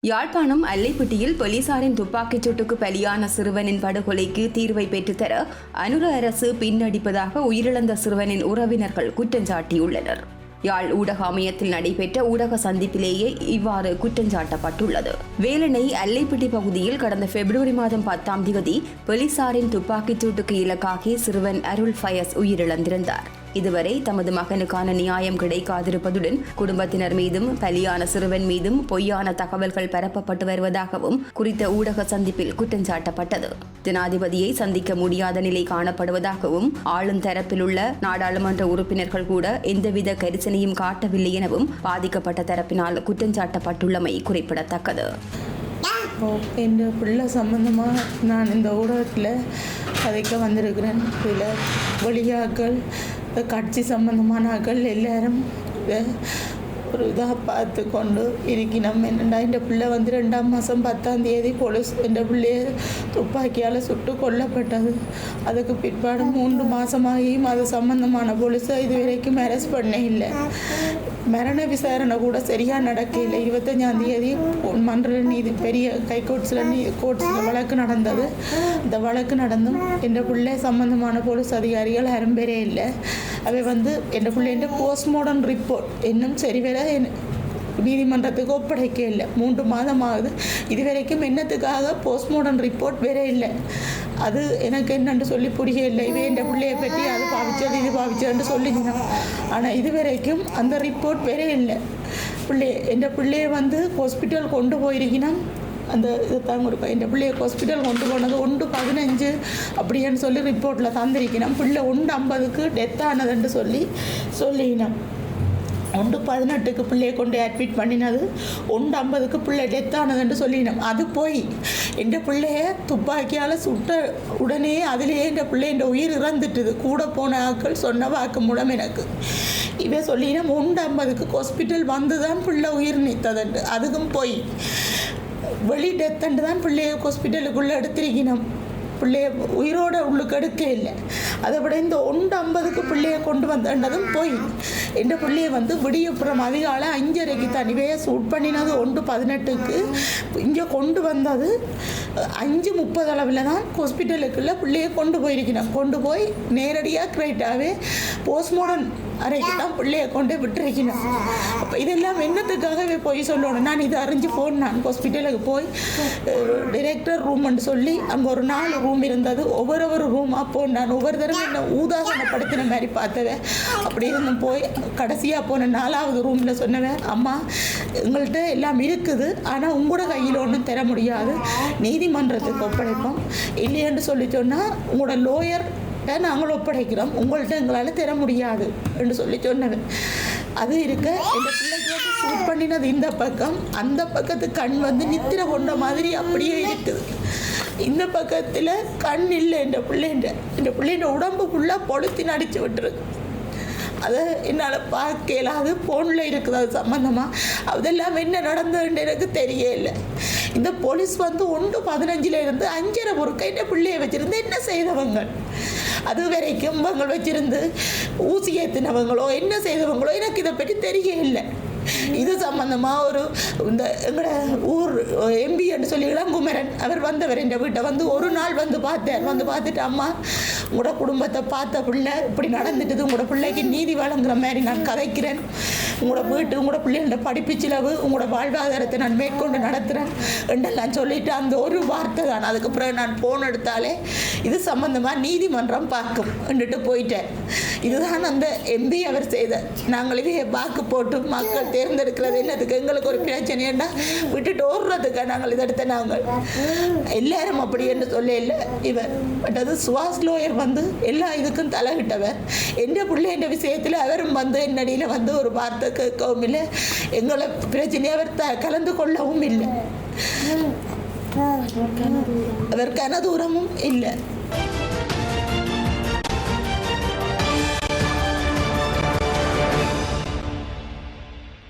யாழ்ப்பாணம் அல்லைப்பட்டியில் போலீசாரின் துப்பாக்கிச் சூட்டுக்கு பலியான சிறுவனின் படுகொலைக்கு தீர்வை பெற்றுத்தர அனுர அரசு பின்னடிப்பதாக உயிரிழந்த சிறுவனின் உறவினர்கள் குற்றஞ்சாட்டியுள்ளனர். யாழ் ஊடக அமையத்தில் நடைபெற்ற ஊடக சந்திப்பிலேயே இவ்வாறு குற்றஞ்சாட்டப்பட்டுள்ளது. வேலணை அல்லைப்பட்டி பகுதியில் கடந்த பிப்ரவரி மாதம் 10ஆம் தேதி போலீசாரின் துப்பாக்கிச் சூட்டுக்கு இலக்காகி சிறுவன் அருள் ஃபயஸ் உயிரிழந்திருந்தார். இதுவரை தமது மகனுக்கான நியாயம் கிடைக்காதிருப்பதுடன் குடும்பத்தினர் மீதும் பலியான சிறுவன் மீதும் பொய்யான தகவல்கள் பரப்பப்பட்டு வருவதாகவும் குறித்த ஊடக சந்திப்பில் குற்றஞ்சாட்டப்பட்டது. ஜனாதிபதியை சந்திக்க முடியாத நிலை காணப்படுவதாகவும் ஆளும் தரப்பில் உள்ள நாடாளுமன்ற உறுப்பினர்கள் கூட எந்தவித கரிசனையும் காட்டவில்லை எனவும் பாதிக்கப்பட்ட தரப்பினால் குற்றஞ்சாட்டப்பட்டுள்ளமை குறிப்பிடத்தக்கது. என் பிள்ளை சம்பந்தமாக நான் இந்த ஊடகத்தில் கதைக்க வந்திருக்கிறேன். சில வெளியாக்கள் கட்சி சம்பந்தமான ஆக்கள் எல்லாரும் ஒரு இதாக பார்த்து கொண்டு இருக்கணும். என்னென்னா இந்த பிள்ளை 2ஆம் மாதம் 10ஆம் தேதி போலீஸ் இந்த பிள்ளைய துப்பாக்கியால் சுட்டு கொல்லப்பட்டது. அதுக்கு பிற்பாடு 3 மாதமாகியும் அது சம்பந்தமான போலீஸை இது வரைக்கும் அரெஸ்ட் பண்ண இல்லை. மரண விசாரணை கூட சரியாக நடக்கலை. 25ஆம் தேதி மன்ற நீதி பெரிய கோர்ட்ஸில் வழக்கு நடந்தது. இந்த வழக்கு நடந்தும் என் பிள்ளை சம்பந்தமான போலீஸ் அதிகாரிகள் யாரும் பேரே இல்லை. அவை என் பிள்ளைன்ற போஸ்ட்மார்ட்டம் ரிப்போர்ட் இன்னும் சரிவர நீதிமன்றத்துக்கு ஒப்படைக்க இல்லை. 3 மாதம் ஆகுது. இதுவரைக்கும் என்னத்துக்காக போஸ்ட்மார்ட்டம் ரிப்போர்ட் வேற இல்லை. அது எனக்கு என்னென்று சொல்லி புரியலை. இவே என் பிள்ளையை பற்றி அது பாவிச்சது இது பாவிச்சதுன்னு சொல்லிக்கணும். ஆனால் இதுவரைக்கும் அந்த ரிப்போர்ட் வேற இல்லை. என் பிள்ளையை ஹாஸ்பிட்டல் கொண்டு போயிருக்கணும். அந்த இதைத்தான் கொடுப்பேன். என் பிள்ளையை ஹாஸ்பிட்டல் கொண்டு போனது 1/15 அப்படின்னு சொல்லி ரிப்போர்ட்டில் தந்திருக்கணும். பிள்ளை 1:50க்கு டெத் ஆனதுன்னு சொல்லிக்கணும். 1:18க்கு பிள்ளையை கொண்டு அட்மிட் பண்ணினது, 1:50க்கு பிள்ளை டெத் ஆனதுன்னு சொல்லினோம். அது போய் என் பிள்ளைய துப்பாக்கியால் சுட்ட உடனே அதிலேயே என் பிள்ளை என் உயிர் இறந்துட்டுது. கூட போன ஆக்கள் சொன்ன வாக்கு மூலம் எனக்கு இவே சொல்லினோம். 1:50க்கு ஹாஸ்பிட்டல் வந்து தான் பிள்ளை உயிர் நீத்ததுண்டு. அதுக்கும் போய் வெளி டெத்துண்டு தான் பிள்ளைய ஹாஸ்பிட்டலுக்குள்ளே எடுத்திருக்கணும். பிள்ளைய உயிரோட உள்ளுக்கு எடுக்க இல்லை. அதை விட இந்த 1:50க்கு பிள்ளையை கொண்டு வந்ததும் போய் என் பிள்ளையை விடியப்புறம் அதிகாலை 5:30க்கு தனிவையை சூட் பண்ணினது 1:18க்கு இங்கே கொண்டு வந்தது 5:30 அளவில் தான் ஹாஸ்பிட்டலுக்குள்ளே பிள்ளையை கொண்டு போயிருக்கணும். கொண்டு போய் நேரடியாக கிரைட்டாகவே போஸ்ட்மார்ட்டம் அறைக்கு தான் பிள்ளையை கொண்டு விட்டுருக்கணும். அப்போ இதெல்லாம் என்னத்துக்காகவே போய் சொல்லணும். நான் இதை அறிஞ்சு போனேன். ஹாஸ்பிட்டலுக்கு போய் டைரக்டர் ரூம்னு சொல்லி அங்கே ஒரு 4 ரூம் இருந்தது. ஒவ்வொரு ரூமாக போனான். ஒவ்வொரு தடவை என்ன ஊதாசனப்படுத்தின மாதிரி பார்த்தவன். அப்படி இருந்தும் போய் கடைசியாக போன 4வது ரூமில் சொன்னவன், அம்மா எங்கள்கிட்ட எல்லாம் இருக்குது, ஆனால் உங்களோட கையில் ஒன்றும் தர முடியாது, நீதிமன்றத்துக்கு ஒப்படைப்போம், இல்லையென்று சொல்லி சொன்னால் உங்களோட லோயர் நாங்கள் ஒப்படைக்கிறோம், உங்கள்கிட்ட எங்களால் தர முடியாது என்று சொல்லி சொன்னவன். அது இருக்க என் பிள்ளைக்கு ஷூட் பண்ணினது இந்த பக்கம், அந்த பக்கத்து கண் நித்திர கொண்ட மாதிரி அப்படியே இருக்குது. இந்த பக்கத்தில் கண் இல்லை. என் பிள்ளைன்ற உடம்பு ஃபுல்லாக பொழுத்தின் அடித்து விட்டுருக்கு. அதை என்னால் பார்க்கல. அது ஃபோனில் இருக்குது. அது சம்மந்தமாக அதெல்லாம் என்ன நடந்ததுன்னு எனக்கு தெரியல. இந்த போலீஸ் 1:15 இருந்து 5:30 பொறுக்க என் பிள்ளையை வச்சுருந்து என்ன செய்தவங்க, அது வரைக்கும் இவங்க வச்சிருந்து ஊசி ஏற்றினவங்களோ என்ன செய்தவங்களோ எனக்கு இதை பற்றி தெரியல. இது சம்பந்தமாக இந்த எங்களோட ஊர் எம்பின்னு சொல்லி இளங்குமரன் அவர் வந்தவர் என் வீட்டை ஒரு நாள் பார்த்தார். பார்த்துட்டு, அம்மா உங்களோட குடும்பத்தை பார்த்த பிள்ளை இப்படி நடந்துட்டுது, உங்களோட பிள்ளைக்கு நீதி வழங்குற மாதிரி நான் கதைக்கிறேன், உங்களோட வீட்டு உங்களோட பிள்ளைகளோட படிப்பு செலவு உங்களோட வாழ்வாதாரத்தை நான் மேற்கொண்டு நடத்துகிறேன் என்றெல்லாம் சொல்லிவிட்டு அந்த ஒரு வார்த்தை தான். அதுக்கப்புறம் நான் ஃபோன் எடுத்தாலே இது சம்பந்தமாக நீதிமன்றம் பார்க்கும் என்றுட்டு போயிட்டேன். இதுதான் அந்த எம்பி அவர் செய்த. நாங்கள் இதே வாக்கு போட்டு மக்கள் தேர்ந்தெடுக்கிறது என்னதுக்கு, எங்களுக்கு ஒரு பிரச்சனைன்னா விட்டுட்டு ஓடுறதுக்கா நாங்கள் இதெடுத்த. நாங்கள் எல்லாரும் அப்படி என்று சொல்ல இல்லை இவர். பட் அது சுவாஸ் லோயர் எல்லா இதுக்கும் தலையிட்டவர். எந்த பிள்ளை என்ற விஷயத்தில் அவரும் என்னடியில் ஒரு வார்த்தை கேட்கவும் இல்லை, எங்களை பிரச்சனையை அவர் கலந்து கொள்ளவும் இல்லை, அவர் கனதூரமும் இல்லை.